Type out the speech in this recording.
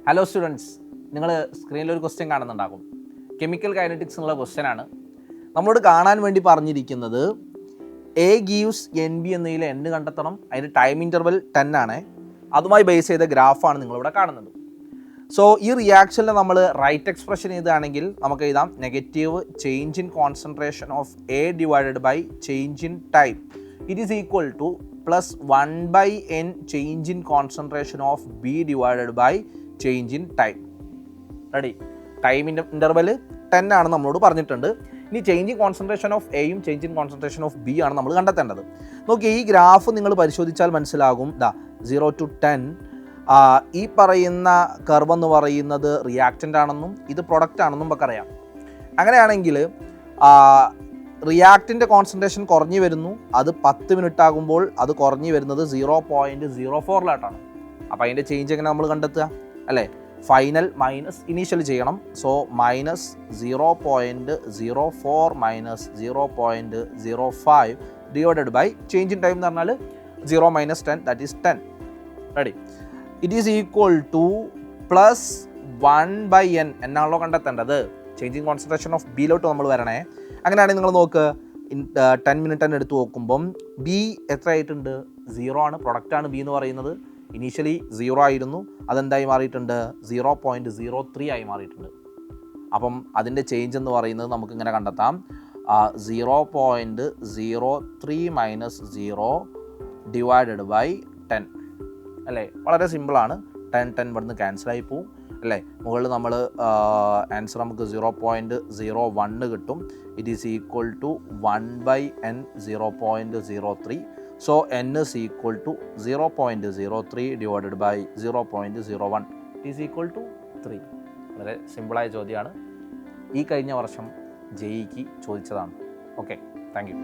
Hello students, നിങ്ങൾ സ്ക്രീനിൽ ഒരു ക്വസ്റ്റ്യൻ കാണുന്നുണ്ടാകും. കെമിക്കൽ കൈനറ്റിക്സ് എന്നുള്ള ക്വസ്റ്റ്യനാണ് നമ്മളോട് കാണാൻ വേണ്ടി പറഞ്ഞിരിക്കുന്നത്. എ ഗീവ്സ് എൻ ബി എന്നതിൽ എൻ കണ്ടെത്തണം. അതിൻ്റെ ടൈം ഇൻ്റർവൽ 10 ആണ്. അതുമായി ബേസ് ചെയ്ത ഗ്രാഫാണ് നിങ്ങളിവിടെ കാണുന്നത്. സോ ഈ റിയാക്ഷനിൽ നമ്മൾ റൈറ്റ് എക്സ്പ്രഷൻ എഴുതുകയാണെങ്കിൽ നമുക്ക് എഴുതാം negative change in concentration of A divided by change in time it is equal to plus 1/n change in concentration of B divided by change in time. Ready? ടൈമിൻ്റെ interval 10 ആണ് നമ്മളോട് പറഞ്ഞിട്ടുണ്ട്. ഇനി change in concentration of എയും change in concentration of B ആണ് നമ്മൾ കണ്ടെത്തേണ്ടത്. നോക്കി, ഈ ഗ്രാഫ് നിങ്ങൾ പരിശോധിച്ചാൽ മനസ്സിലാകും. 0 to 10 ഈ പറയുന്ന കർവ് എന്ന് പറയുന്നത് റിയാക്റ്റൻ്റ് ആണെന്നും ഇത് പ്രൊഡക്റ്റ് ആണെന്നും നമുക്ക് അറിയാം. അങ്ങനെയാണെങ്കിൽ റിയാക്റ്റിൻ്റെ കോൺസെൻട്രേഷൻ കുറഞ്ഞു വരുന്നു. അത് 10 മിനിറ്റ് ആകുമ്പോൾ അത് കുറഞ്ഞു വരുന്നത് 0.04 അപ്പോൾ അതിൻ്റെ ചേഞ്ച് എങ്ങനെ നമ്മൾ കണ്ടെത്തുക അല്ലേ? ഫൈനൽ മൈനസ് ഇനീഷ്യൽ ചെയ്യണം. So minus 0.04 minus 0.05 divided by change in time എന്ന് പറഞ്ഞാൽ 0 - 10 that is 10. Ready? It is equal to plus 1/n എന്നാണല്ലോ കണ്ടെത്തേണ്ടത്. ചേഞ്ച് ഇൻ കോൺസെൻട്രേഷൻ ഓഫ് ബിയിലോട്ട് നമ്മൾ വരണേ. അങ്ങനെയാണെങ്കിൽ നിങ്ങൾ നോക്ക്, 10 മിനിറ്റ് തന്നെ എടുത്ത് നോക്കുമ്പം ബി എത്ര ആയിട്ടുണ്ട്? 0 ആണ്. പ്രൊഡക്റ്റാണ് ബി എന്ന് പറയുന്നത്. ഇനീഷ്യലി 0 ആയിരുന്നു, അതെന്തായി മാറിയിട്ടുണ്ട്? 0.03 ആയി മാറിയിട്ടുണ്ട്. അപ്പം അതിൻ്റെ ചേഞ്ച് എന്ന് പറയുന്നത് നമുക്കിങ്ങനെ കണ്ടെത്താം. 0.03 മൈനസ് 0 ഡിവൈഡഡ് ബൈ 10 അല്ലേ? വളരെ സിമ്പിളാണ്. 10 ഇവിടുന്ന് ക്യാൻസലായി പോവും അല്ലേ? മുകളിൽ നമ്മൾ ആൻസർ നമുക്ക് 0.01 കിട്ടും. It is equal to 1/n 0.03. സോ n is equal to 0.03 divided by 0.01 is equal to 3. വളരെ സിമ്പിളായ ചോദ്യമാണ്. ഈ കഴിഞ്ഞ വർഷം JEE ക്ക് ചോദിച്ചതാണ്. Okay, thank you.